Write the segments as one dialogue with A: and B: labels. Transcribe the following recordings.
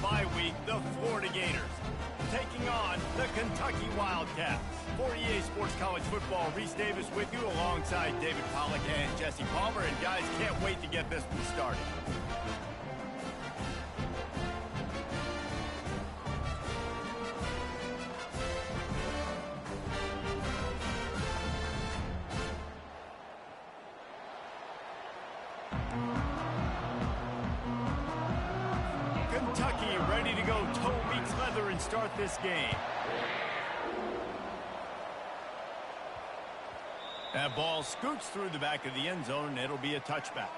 A: bye week, the Florida Gators taking on the Kentucky Wildcats. For EA Sports College Football, Reese Davis with you alongside David Pollack and Jesse Palmer. And guys, can't wait to get this one started. Kentucky ready to go toe beats leather and start this game. That ball scoots through the back of the end zone, and it'll be a touchback.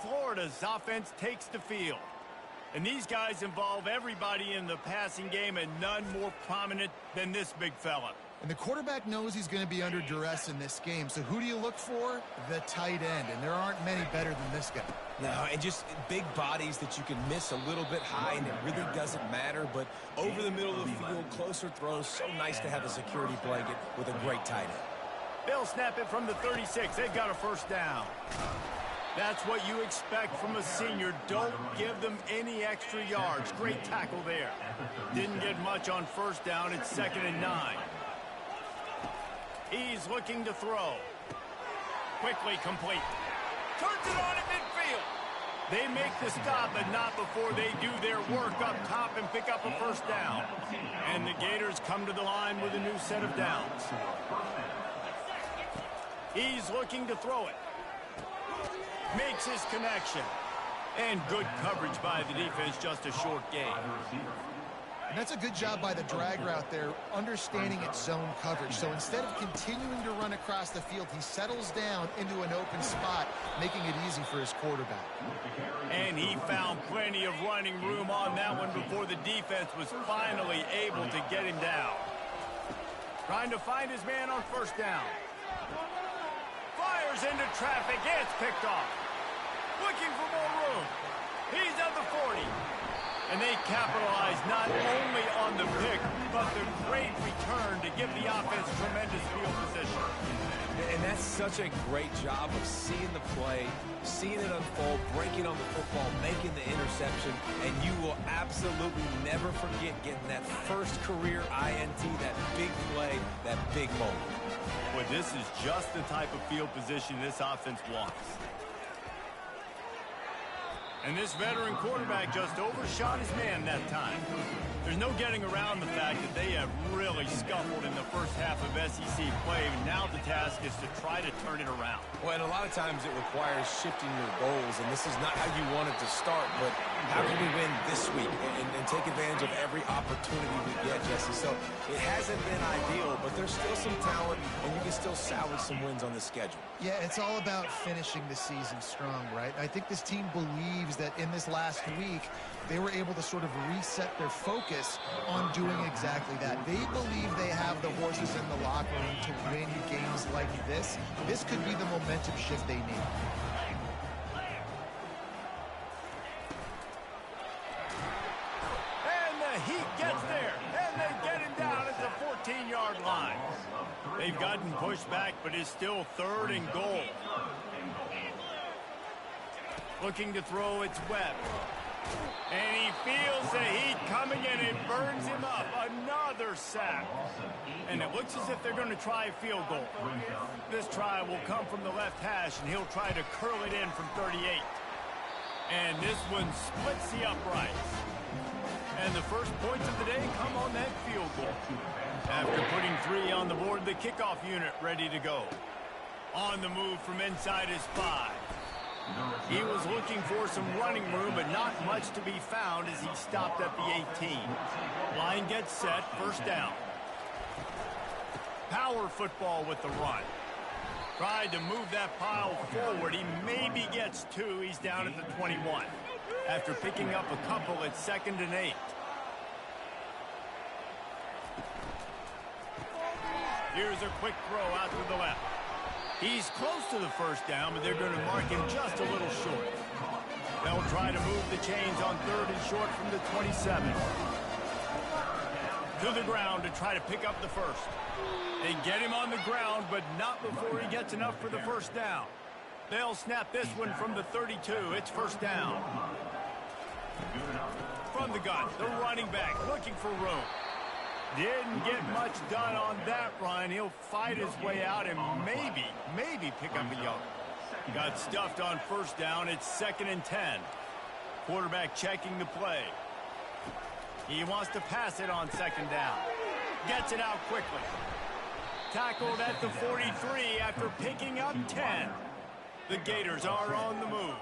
A: Florida's offense takes the field. And these guys involve everybody in the passing game, and none more prominent than this big fella.
B: And the quarterback knows he's going to be under duress in this game. So who do you look for? The tight end. And there aren't many better than this guy.
C: No, and just big bodies that you can miss a little bit high, and it really doesn't matter. But over the middle of the field, closer throws, so nice to have a security blanket with a great tight end.
A: They'll snap it from the 36. They've got a first down. That's what you expect from a senior. Don't give them any extra yards. Great tackle there. Didn't get much on first down. It's 2nd and 9. He's looking to throw. Quickly complete. Turns it on at midfield. They make the stop, but not before they do their work up top and pick up a first down. And the Gators come to the line with a new set of downs. He's looking to throw it. Makes his connection. And good coverage by the defense, just a short gain.
B: And that's a good job by the drag route there, understanding its zone coverage. So instead of continuing to run across the field, he settles down into an open spot, making it easy for his quarterback.
A: And he found plenty of running room on that one before the defense was finally able to get him down. Trying to find his man on first down. Fires into traffic. It's picked off. Looking for more room. He's at the 40. And they capitalize not only on the pick, but the great return to give the offense tremendous field position.
C: And that's such a great job of seeing the play, seeing it unfold, breaking on the football, making the interception, and you will absolutely never forget getting that first career INT, that big play, that big moment.
A: Well, this is just the type of field position this offense wants. And this veteran quarterback just overshot his man that time. There's no getting around the fact that they have really scuffled in the first half of SEC play. Now the task is to try to turn it around.
C: Well, and a lot of times it requires shifting your goals, and this is not how you want it to start, but how can we win this week and take advantage of every opportunity we get, Jesse? So it hasn't been ideal, but there's still some talent, and you can still salvage some wins on the schedule.
B: Yeah, it's all about finishing the season strong, right? I think this team believes that in this last week, they were able to sort of reset their focus on doing exactly that. They believe they have the horses in the locker room to win games like this. This could be the momentum shift they need.
A: And the Heat gets there, and they get him down at the 14-yard line. They've gotten pushed back, but it's still 3rd and goal. Looking to throw, it's Webb. And he feels the heat coming, and it burns him up. Another sack. And it looks as if they're going to try a field goal. This try will come from the left hash, and he'll try to curl it in from 38. And this one splits the uprights. And the first points of the day come on that field goal. After putting 3 on the board, the kickoff unit ready to go. On the move from inside his 5. He was looking for some running room, but not much to be found as he stopped at the 18. Line gets set, first down. Power football with the run. Tried to move that pile forward. He maybe gets 2. He's down at the 21. After picking up a couple, it's 2nd and 8. Here's a quick throw out to the left. He's close to the first down, but they're going to mark him just a little short. They'll try to move the chains on 3rd and short from the 27. To the ground to try to pick up the first. They get him on the ground, but not before he gets enough for the first down. They'll snap this one from the 32. It's first down. From the gun, the running back looking for room. Didn't get much done on that run. He'll fight his way out and maybe pick up a yard. Got stuffed on first down. It's 2nd and 10. Quarterback checking the play. He wants to pass it on 2nd down. Gets it out quickly. Tackled at the 43 after picking up 10. The Gators are on the move.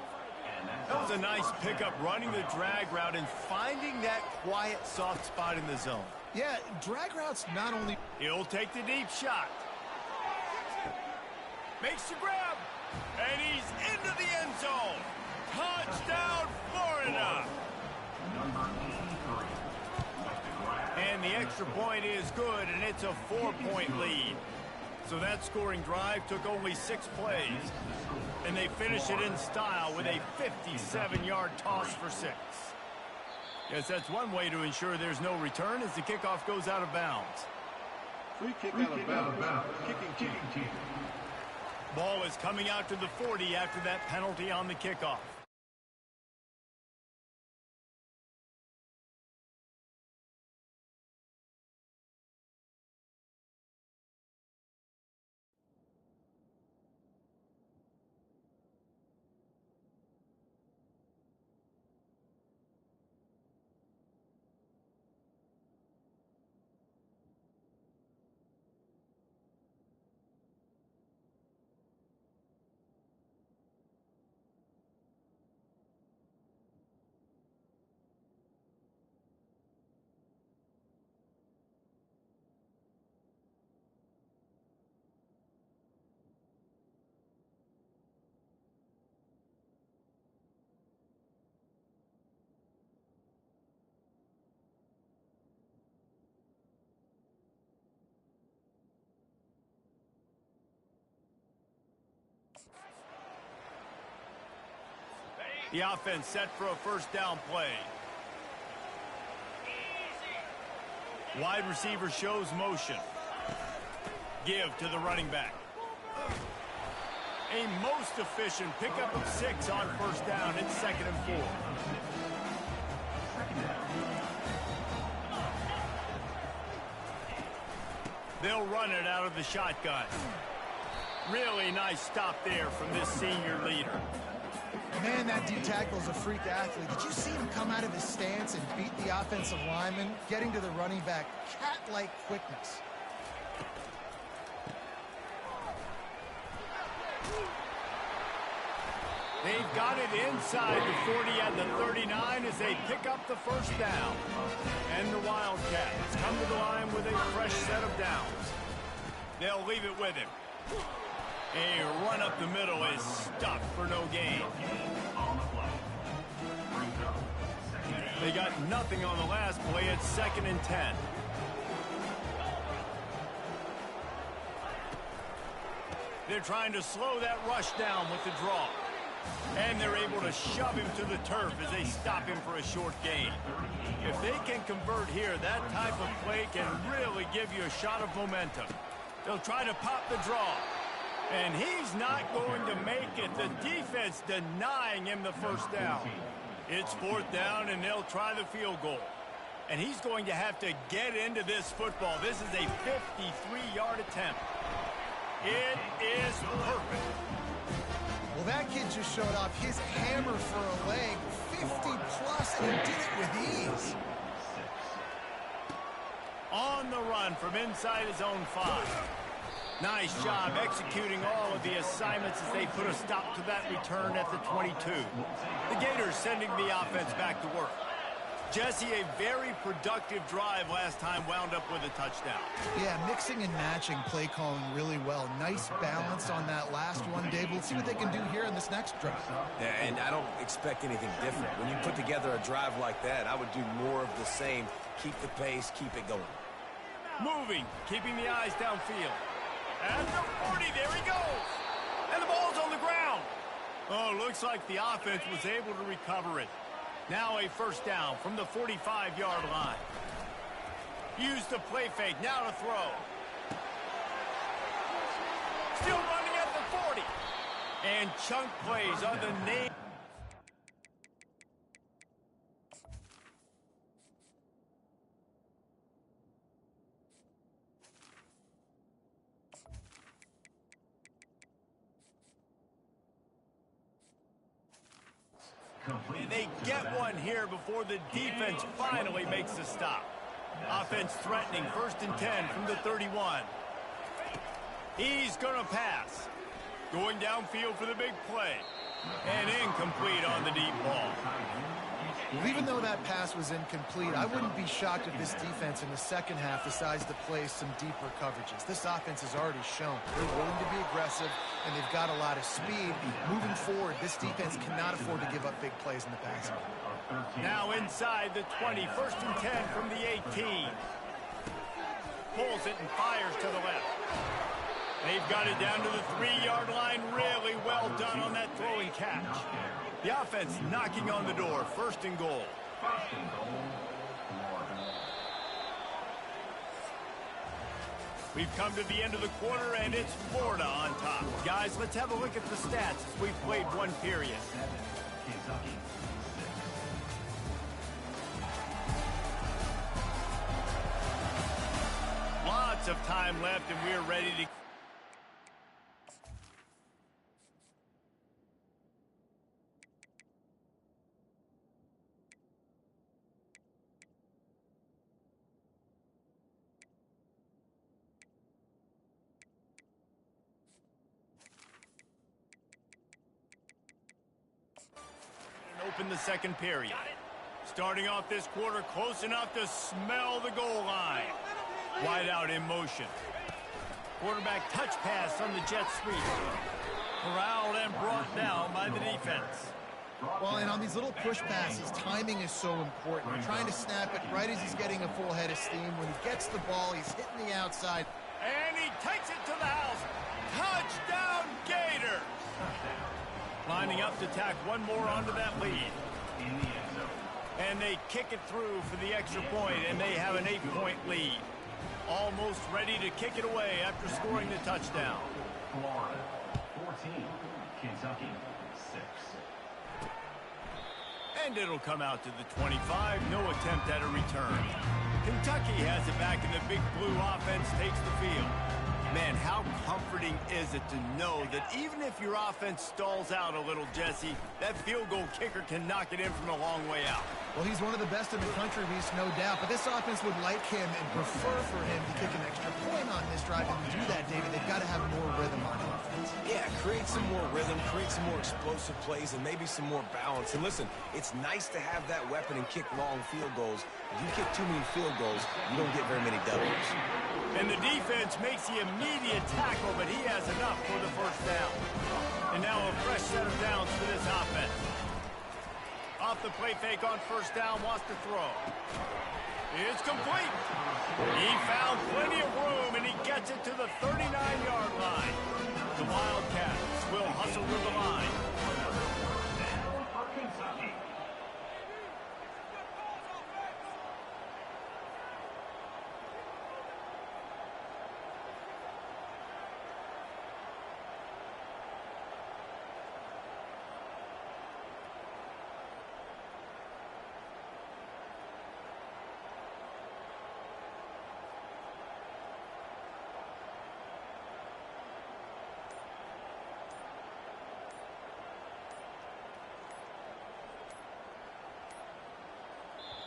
A: That was a nice pickup, running the drag route and finding that quiet, soft spot in the zone.
B: Yeah, drag routes not only...
A: He'll take the deep shot. Makes the grab. And he's into the end zone. Touchdown, Florida. And the extra point is good, and it's a 4-point lead. So that scoring drive took only 6 plays. And they finish it in style with a 57-yard toss for 6. Yes, that's one way to ensure there's no return as the kickoff goes out of bounds.
D: Free kick out of bounds. Kicking team.
A: Ball is coming out to the 40 after that penalty on the kickoff. The offense set for a first down play. Wide receiver shows motion. Give to the running back. A most efficient pickup of 6 on first down. It's 2nd and 4. They'll run it out of the shotgun. Really nice stop there from this senior leader.
B: Man, that D tackle is a freak athlete. Did you see him come out of his stance and beat the offensive lineman, getting to the running back? Cat-like quickness.
A: They've got it inside the 40 at the 39 as they pick up the first down. And the Wildcats come to the line with a fresh set of downs. They'll leave it with him. A run up the middle is stuffed for no gain. They got nothing on the last play. It's 2nd and 10. They're trying to slow that rush down with the draw. And they're able to shove him to the turf as they stop him for a short gain. If they can convert here, that type of play can really give you a shot of momentum. They'll try to pop the draw. And he's not going to make it. The defense denying him the first down. It's 4th down, and they'll try the field goal. And he's going to have to get into this football. This is a 53-yard attempt. It is perfect.
B: Well, that kid just showed off his hammer for a leg, 50-plus, and he did it with ease.
A: On the run from inside his own 5. Nice job executing all of the assignments as they put a stop to that return at the 22. The Gators sending the offense back to work. Jesse, a very productive drive last time wound up with a touchdown.
B: Yeah, mixing and matching play calling really well. Nice balance on that last one, Dave. Let's see what they can do here in this next drive.
C: Yeah, and I don't expect anything different. When you put together a drive like that, I would do more of the same. Keep the pace, keep it going.
A: Moving, keeping the eyes downfield. At the 40, there he goes. And the ball's on the ground. Oh, looks like the offense was able to recover it. Now a first down from the 45-yard line. Use the play fake, now to throw. Still running at the 40. And chunk plays on the name. And they get one here before the defense finally makes the stop. Offense threatening, 1st and 10 from the 31. He's going to pass. Going downfield for the big play. And incomplete on the deep ball.
B: Well, even though that pass was incomplete, I wouldn't be shocked if this defense in the second half decides to play some deeper coverages. This offense has already shown they're willing to be aggressive, and they've got a lot of speed. Moving forward, this defense cannot afford to give up big plays in the passing game.
A: Now inside the 20, 1st and 10 from the 18. Pulls it and fires to the left. They've got it down to the 3-yard line. Really well done on that throwing catch. The offense knocking on the door. 1st and goal. We've come to the end of the quarter, and it's Florida on top. Guys, let's have a look at the stats as we've played one period. Lots of time left, and we're ready to... open the second period. Starting off this quarter close enough to smell the goal line. Wide out in motion. Quarterback touch pass on the jet sweep. Corralled and brought down by the defense.
B: Well, and on these little push passes, timing is so important. We're trying to snap it right as he's getting a full head of steam. When he gets the ball, he's hitting the outside.
A: And he takes it to the house. Touchdown, Gators! Lining up to tack one more onto that lead. And they kick it through for the extra point, and they have an 8-point lead. Almost ready to kick it away after scoring the touchdown.
E: Florida 14, Kentucky 6.
A: And it'll come out to the 25. No attempt at a return. Kentucky has it back, and the big blue offense takes the field. Man, how comforting is it to know that even if your offense stalls out a little, Jesse, that field goal kicker can knock it in from a long way out.
B: Well, he's one of the best in the country, Reese, no doubt. But this offense would like him and prefer for him to kick an extra point on this drive. And to do that, David, they've got to have more rhythm on offense.
C: Yeah, create some more rhythm, create some more explosive plays, and maybe some more balance. And listen, it's nice to have that weapon and kick long field goals. If you kick too many field goals, you don't get very many W's.
A: And the defense makes the immediate tackle, but he has enough for the first down. And now a fresh set of downs for this offense. Off the play fake on first down, wants to throw. It's complete. He found plenty of room, and he gets it to the 39-yard line. The Wildcats will hustle to the line.
E: Down for Kentucky.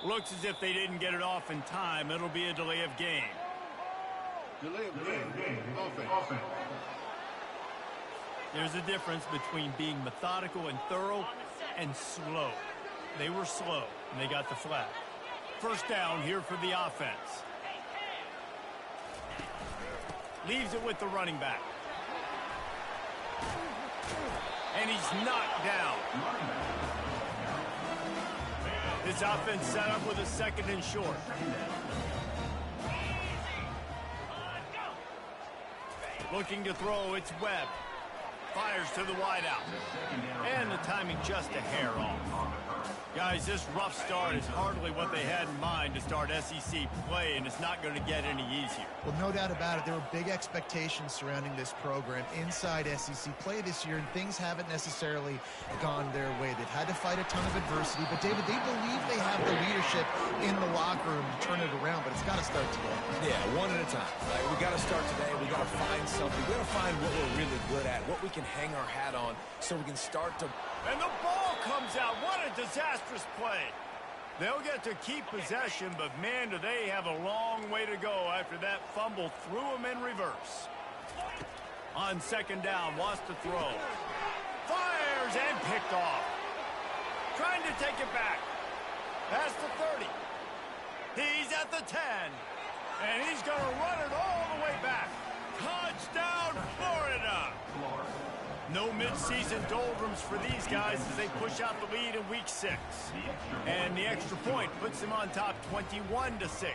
A: Looks as if they didn't get it off in time. It'll be a delay of game.
D: Delay of game. Offense.
A: There's a difference between being methodical and thorough and slow. They were slow, and they got the flag. First down here for the offense. Leaves it with the running back. And he's knocked down. This offense set up with a 2nd and short. Looking to throw, it's Webb. Fires to the wideout. And the timing just a hair off. Guys, this rough start is hardly what they had in mind to start SEC play, and it's not going to get any easier.
B: Well, no doubt about it. There were big expectations surrounding this program inside SEC play this year, and things haven't necessarily gone their way. They've had to fight a ton of adversity, but, David, they believe they have the leadership in the locker room to turn it around, but it's got to start today.
C: Yeah, one at a time. Right? We got to start today. We got to find something. We got to find what we're really good at, what we can hang our hat on, so we can start to
A: And the ball comes out. What a disastrous play. They'll get to keep possession, but man, do they have a long way to go after that fumble threw them in reverse. On second down, wants to throw. Fires and picked off. Trying to take it back. Past the 30. He's at the 10. And he's going to run it all the way back. Touchdown, Florida! No midseason doldrums for these guys as they push out the lead in week 6. And the extra point puts them on top 21-6.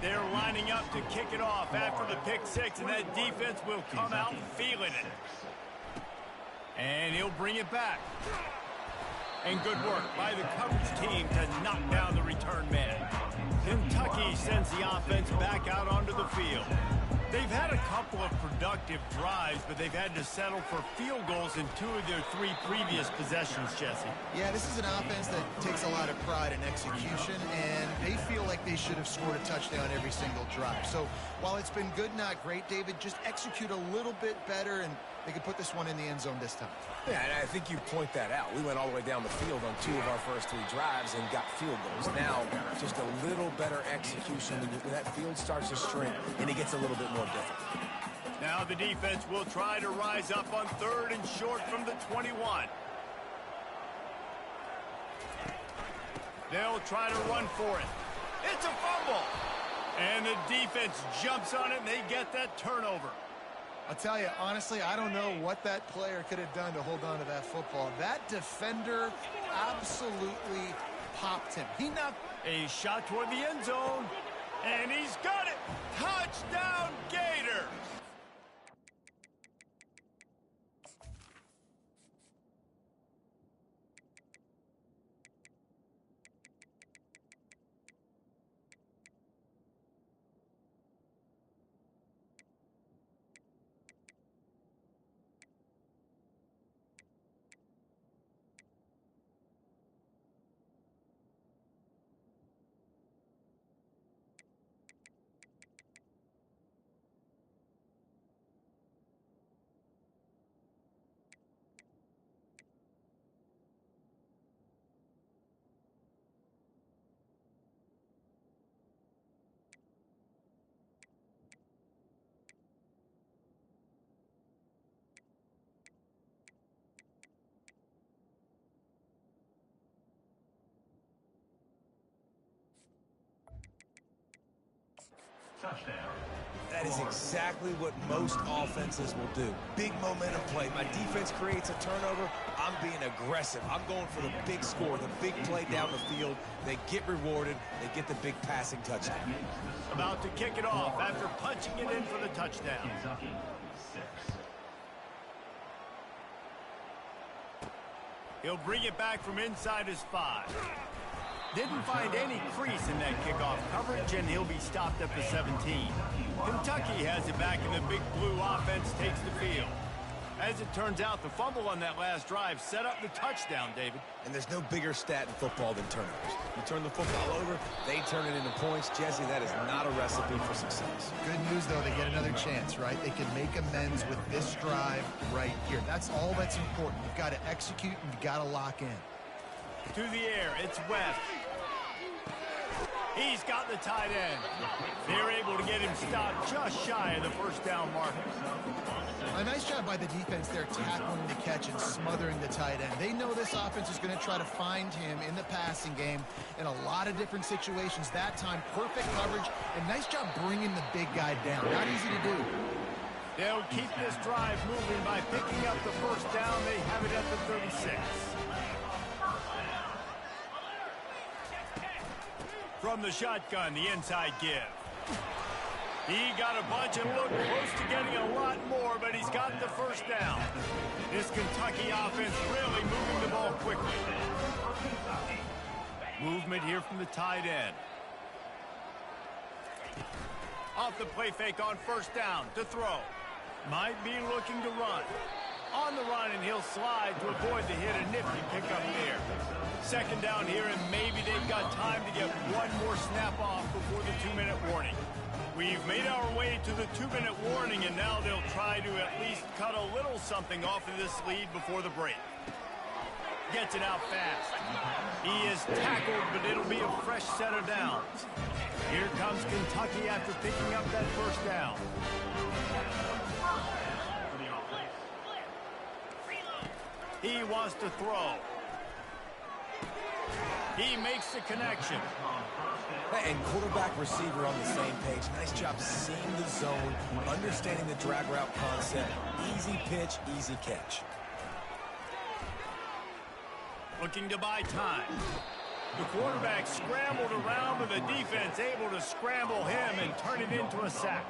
A: They're lining up to kick it off after the pick 6, and that defense will come out feeling it. And he'll bring it back. And good work by the coverage team to knock down the return man. Kentucky sends the offense back out onto the field. They've had a couple of productive drives, but they've had to settle for field goals in 2 of their 3 previous possessions, Jesse.
B: Yeah, this is an offense that takes a lot of pride in execution, and they feel like they should have scored a touchdown every single drive. So while it's been good, not great, David, just execute a little bit better, and they could put this one in the end zone this time.
C: Yeah, and I think you point that out. We went all the way down the field on 2 of our first 3 drives and got field goals. Now, just a little better execution when that field starts to shrink and it gets a little bit more difficult.
A: Now the defense will try to rise up on 3rd and short from the 21. They'll try to run for it. It's a fumble. And the defense jumps on it and they get that turnover.
B: I'll tell you, honestly, I don't know what that player could have done to hold on to that football. That defender absolutely popped him. He knocked
A: a shot toward the end zone, and he's got it. Touchdown, Gators!
E: Touchdown.
C: That is exactly what most offenses will do. Big momentum play. My defense creates a turnover. I'm being aggressive. I'm going for the big score, the big play down the field. They get rewarded. They get the big passing touchdown.
A: About to kick it off after punching it in for the touchdown.
E: Kentucky 6.
A: He'll bring it back from inside his 5. Didn't find any crease in that kickoff coverage, and he'll be stopped at the 17. Kentucky has it back, and the big blue offense takes the field. As it turns out, the fumble on that last drive set up the touchdown, David.
C: And there's no bigger stat in football than turnovers. You turn the football over, they turn it into points. Jesse, that is not a recipe for success.
B: Good news, though, they get another chance, right? They can make amends with this drive right here. That's all that's important. You've got to execute, and you've got to lock in.
A: To the air, it's Webb. He's got the tight end. They're able to get him stopped just shy of the first down marker.
B: A nice job by the defense there, tackling the catch and smothering the tight end. They know this offense is going to try to find him in the passing game in a lot of different situations. That time, perfect coverage, and nice job bringing the big guy down. Not easy to do.
A: They'll keep this drive moving by picking up the first down. They have it at the 36. From the shotgun, the inside give. He got a bunch and looked close to getting a lot more, but he's got the first down. This Kentucky offense really moving the ball quickly. Movement here from the tight end. Off the play fake on first down to throw. Might be looking to run. On the run, and he'll slide to avoid the hit. A nifty pickup there. Second down here, and maybe they've got time to get one more snap off before the 2-minute warning. We've made our way to the 2-minute warning, and now they'll try to at least cut a little something off of this lead before the break. Gets it out fast. He is tackled, but it'll be a fresh set of downs. Here comes Kentucky after picking up that first down. He wants to throw. He makes the connection.
C: And quarterback receiver on the same page. Nice job seeing the zone, understanding the drag route concept. Easy pitch, easy catch.
A: Looking to buy time. The quarterback scrambled around, but the defense able to scramble him and turn it into a sack.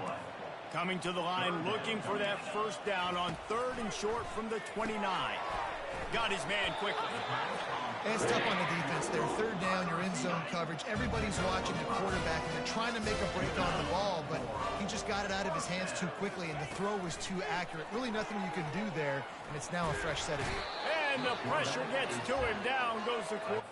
A: Coming to the line, looking for that first down on 3rd and short from the 29. Got his man quickly.
B: It's tough on the defense there. 3rd down, you're in zone coverage. Everybody's watching the quarterback, and they're trying to make a break on the ball, but he just got it out of his hands too quickly, and the throw was too accurate. Really nothing you can do there, and it's now a fresh set of you.
A: And the pressure gets to him. Down goes the quarterback.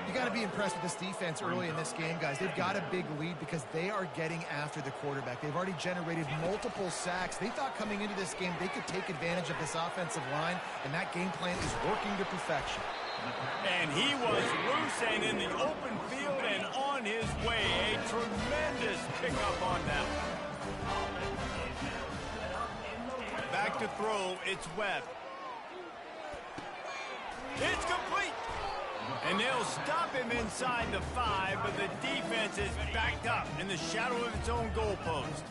B: You got to be impressed with this defense early in this game, guys. They've got a big lead because they are getting after the quarterback. They've already generated multiple sacks. They thought coming into this game they could take advantage of this offensive line, and that game plan is working to perfection.
A: And he was loose and in the open field and on his way. A tremendous pickup on that one. Back to throw, it's Webb. It's complete. And they'll stop him inside the 5, but the defense is backed up in the shadow of its own goalpost.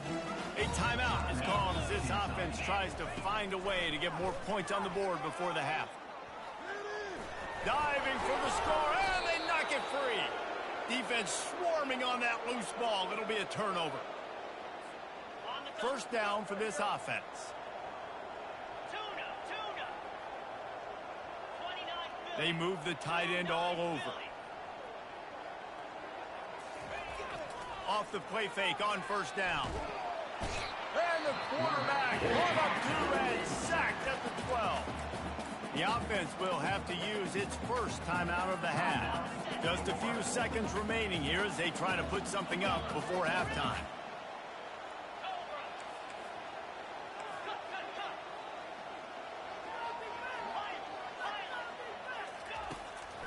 A: A timeout is called as this offense tries to find a way to get more points on the board before the half. Diving for the score, and they knock it free. Defense swarming on that loose ball. It'll be a turnover. First down for this offense. They move the tight end all over. Off the play fake on first down. And the quarterback run up to and sacked at the 12. The offense will have to use its first timeout of the half. Just a few seconds remaining here as they try to put something up before halftime.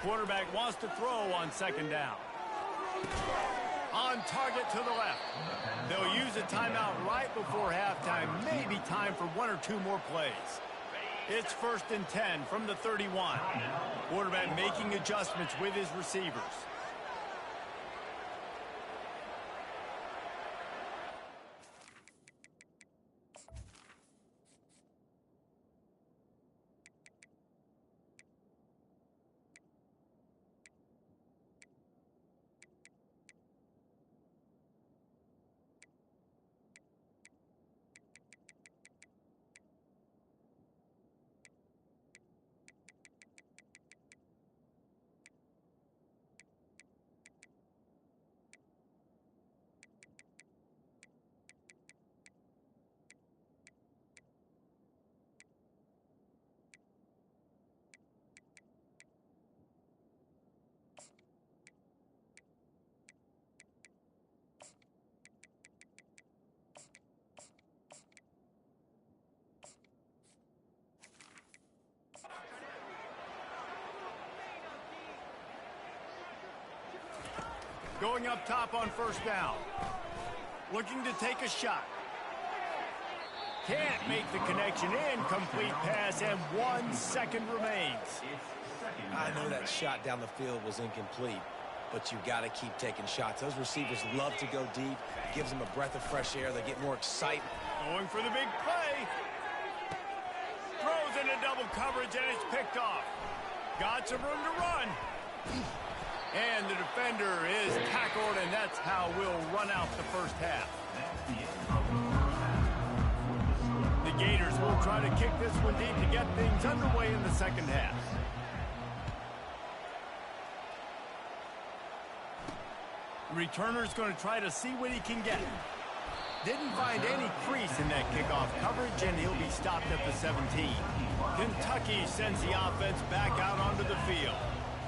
A: Quarterback wants to throw on second down. On target to the left. They'll use a timeout right before halftime. Maybe time for 1 or 2 more plays. It's 1st and 10 from the 31. Quarterback making adjustments with his receivers. Going up top on first down. Looking to take a shot. Can't make the connection. Incomplete pass, and 1 second remains.
C: I know that shot down the field was incomplete, but you've got to keep taking shots. Those receivers love to go deep. It gives them a breath of fresh air. They get more excited.
A: Going for the big play. Throws into double coverage, and it's picked off. Got some room to run. And the defender is tackled, and that's how we'll run out the first half. The Gators will try to kick this one deep to get things underway in the second half. The returner's going to try to see what he can get. Didn't find any crease in that kickoff coverage, and he'll be stopped at the 17. Kentucky sends the offense back out onto the field.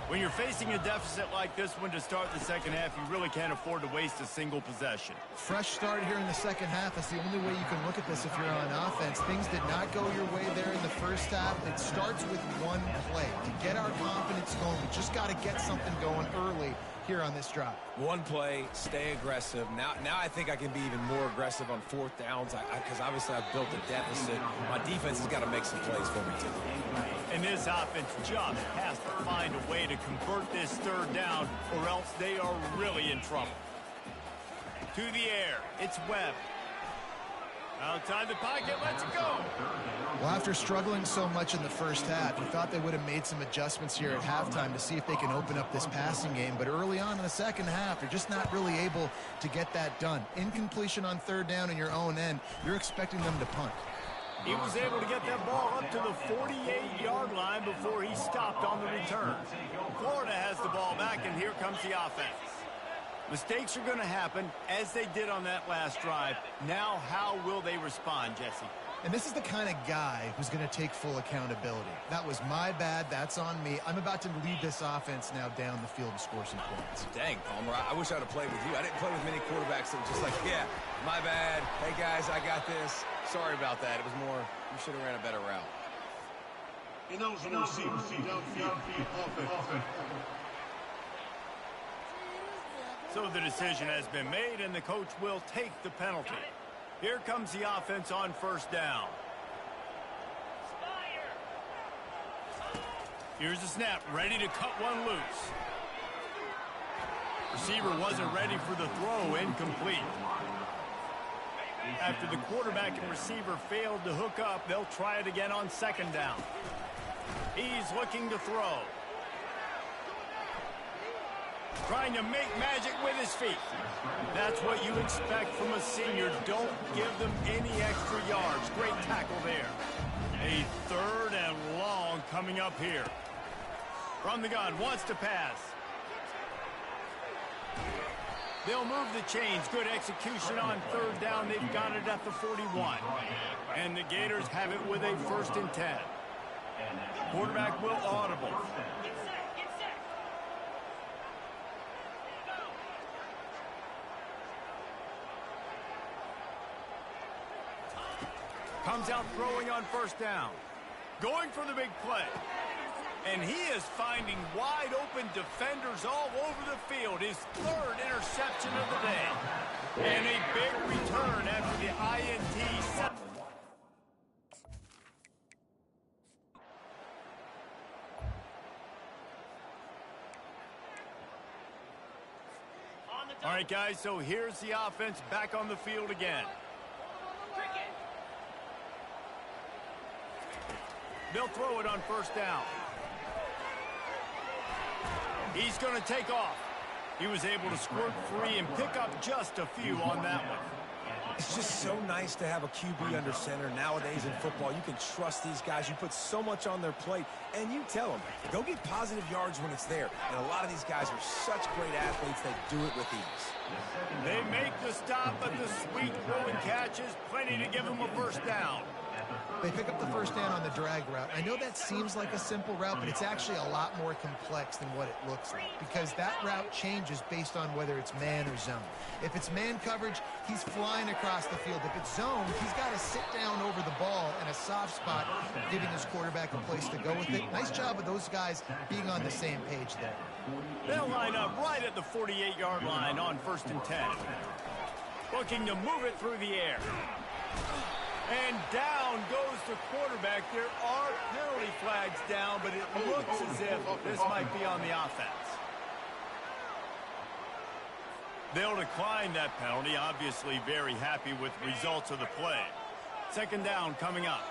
A: When you're facing a deficit like this one to start the second half, you really can't afford to waste a single possession.
B: Fresh start here in the second half. That's the only way you can look at this if you're on offense. Things did not go your way there in the first half. It starts with one play. To get our confidence going, we just got to get something going early here on this drive.
C: One play, stay aggressive. Now I think I can be even more aggressive on fourth downs because obviously I've built a deficit. My defense has got to make some plays for me too.
A: And this offense just has to find a way to convert this third down, or else they are really in trouble. To the air, it's Webb. Outside the pocket, let's go.
B: Well, after struggling so much in the first half, we thought they would have made some adjustments here at halftime to see if they can open up this passing game. But early on in the second half, they're just not really able to get that done. Incompletion on third down in your own end, you're expecting them to punt.
A: He was able to get that ball up to the 48-yard line before he stopped on the return. Florida has the ball back, and here comes the offense. Mistakes are going to happen, as they did on that last drive. Now, how will they respond, Jesse?
B: And this is the kind of guy who's going to take full accountability. That was my bad. That's on me. I'm about to lead this offense now down the field and score some points.
C: Dang, Palmer, I wish I'd have played with you. I didn't play with many quarterbacks that were just like, yeah, my bad. Hey, guys, I got this. Sorry about that. It was more, you should have ran a better route.
D: Ineligible receiver, downfield, offense.
A: So the decision has been made, and the coach will take the penalty. Here comes the offense on first down. Here's the snap, ready to cut one loose. Receiver wasn't ready for the throw, incomplete. After the quarterback and receiver failed to hook up, they'll try it again on second down. He's looking to throw. Trying to make magic with his feet. That's what you expect from a senior. Don't give them any extra yards. Great tackle there. A third and long coming up here. From the gun, wants to pass. They'll move the chains. Good execution on third down. They've got it at the 41. And the Gators have it with a 1st and 10. Quarterback will audible. Comes out throwing on first down. Going for the big play. And he is finding wide open defenders all over the field. His 3rd interception of the day. And a big return after the INT. All right, guys, so here's the offense back on the field again. They'll throw it on first down. He's going to take off. He was able to squirt free and pick up just a few on that one.
C: It's just so nice to have a QB under center. Nowadays in football, you can trust these guys. You put so much on their plate, and you tell them, go get positive yards when it's there. And a lot of these guys are such great athletes, they do it with ease.
A: They make the stop, but the sweet throwing catch is plenty to give them a first down.
B: They pick up the first down on the drag route. I know that seems like a simple route, but it's actually a lot more complex than what it looks like, because that route changes based on whether it's man or zone. If it's man coverage, he's flying across the field. If it's zone, he's got to sit down over the ball, and a soft spot, giving his quarterback a place to go with it. Nice job of those guys being on the same page there.
A: They'll line up right at the 48-yard line on 1st and 10. Looking to move it through the air. And down goes the quarterback. There are penalty flags down, but it looks as if this might be on the offense. They'll decline that penalty. Obviously very happy with the results of the play. 2nd down coming up.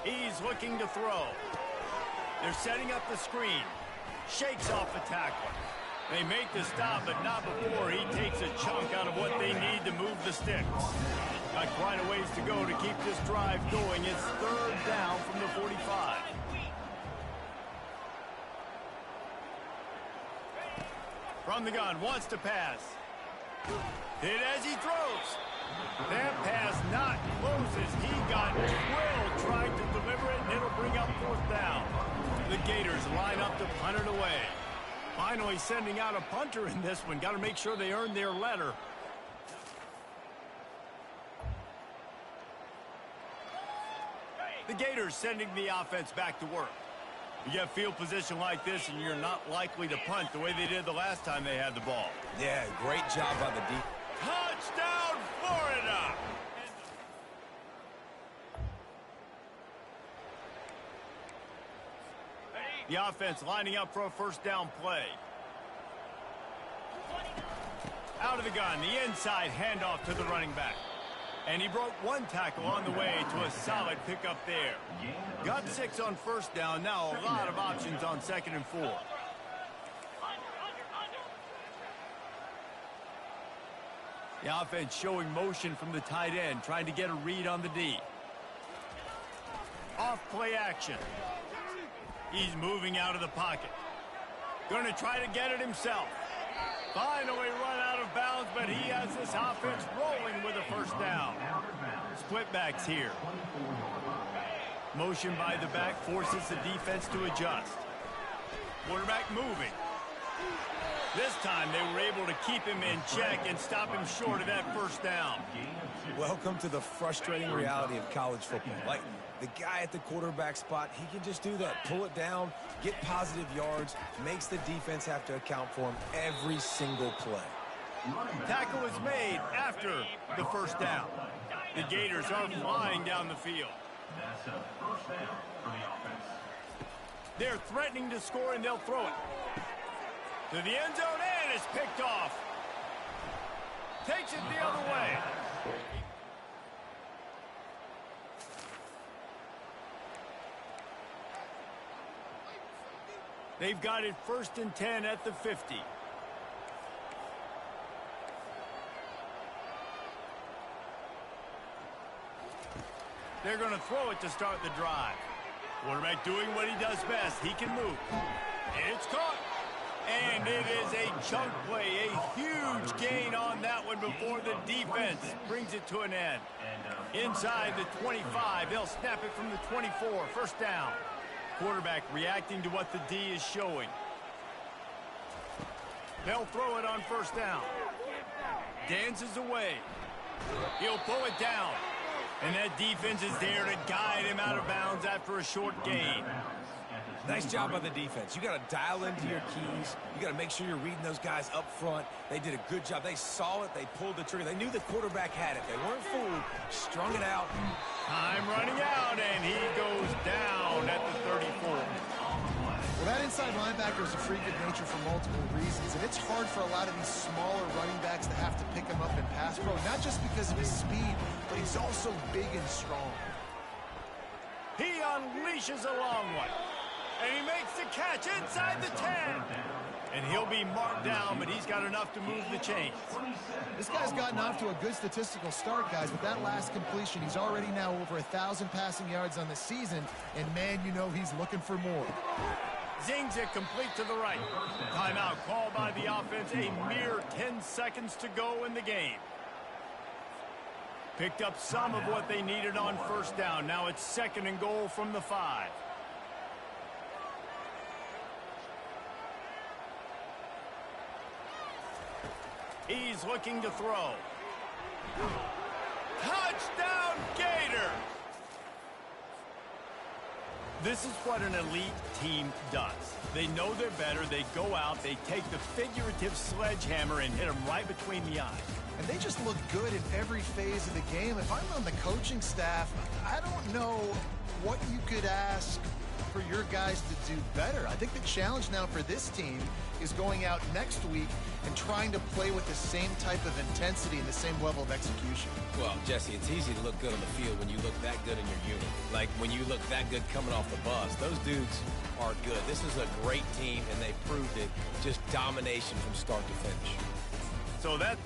A: He's looking to throw. They're setting up the screen. Shakes off the tackler. They make the stop, but not before he takes a chunk out of what they need to move the sticks. Got quite a ways to go to keep this drive going. It's 3rd down from the 45. From the gun, wants to pass. Hit as he throws. That pass not closes. He got drilled trying to deliver it, and it'll bring up 4th down. The Gators line up to punt it away. Finally sending out a punter in this one. Got to make sure they earn their letter. The Gators sending the offense back to work. You get field position like this, and you're not likely to punt the way they did the last time they had the ball.
C: Yeah, great job by the defense.
A: Touchdown, Florida! The offense lining up for a 1st down play. Out of the gun, the inside handoff to the running back. And he broke 1 tackle on the way to a solid pickup there. Got 6 on 1st down. Now a lot of options on 2nd and 4. The offense showing motion from the tight end, trying to get a read on the D. Off play action. He's moving out of the pocket. Going to try to get it himself. Finally run out of bounds, but he has this offense rolling with a 1st down. Split backs here. Motion by the back forces the defense to adjust. Quarterback moving. This time they were able to keep him in check and stop him short of that 1st down.
C: Welcome to the frustrating reality of college football. Like, the guy at the quarterback spot, he can just do that. Pull it down, get positive yards, makes the defense have to account for him every single play.
A: Tackle is made after the 1st down. The Gators are flying down the field.
E: That's a 1st down for the offense.
A: They're threatening to score, and they'll throw it. To the end zone, and it's picked off. Takes it the other way. They've got it 1st and 10 at the 50. They're going to throw it to start the drive. Quarterback doing what he does best. He can move. It's caught. And it is a chunk play, a huge gain on that one before the defense brings it to an end. Inside the 25, they'll snap it from the 24, 1st down. Quarterback reacting to what the D is showing. They'll throw it on 1st down. Dances away. He'll pull it down. And that defense is there to guide him out of bounds after a short gain.
C: Nice job by the defense. You got to dial into your keys. You got to make sure you're reading those guys up front. They did a good job. They saw it. They pulled the trigger. They knew the quarterback had it. They weren't fooled. Strung it out.
A: Time running out, and he goes down at the 34.
B: Well, that inside linebacker is a freak of nature for multiple reasons, and it's hard for a lot of these smaller running backs to have to pick him up in pass pro, not just because of his speed, but he's also big and strong.
A: He unleashes a long one. And he makes the catch inside the 10. And he'll be marked down, but he's got enough to move the chains.
B: This guy's gotten off to a good statistical start, guys. With that last completion, he's already now over 1,000 passing yards on the season. And, man, you know he's looking for more.
A: Zings it complete to the right. Timeout called by the offense. A mere 10 seconds to go in the game. Picked up some of what they needed on 1st down. Now it's 2nd and goal from the 5. He's looking to throw. Touchdown, Gators! This is what an elite team does. They know they're better. They go out, they take the figurative sledgehammer and hit them right between the eyes.
B: And they just look good in every phase of the game. If I'm on the coaching staff, I don't know what you could ask for your guys to do better. I think the challenge now for this team is going out next week and trying to play with the same type of intensity and the same level of execution.
C: Well, Jesse, it's easy to look good on the field when you look that good in your unit. Like when you look that good coming off the bus. Those dudes are good. This is a great team, and they proved it. Just domination from start to finish.
A: So that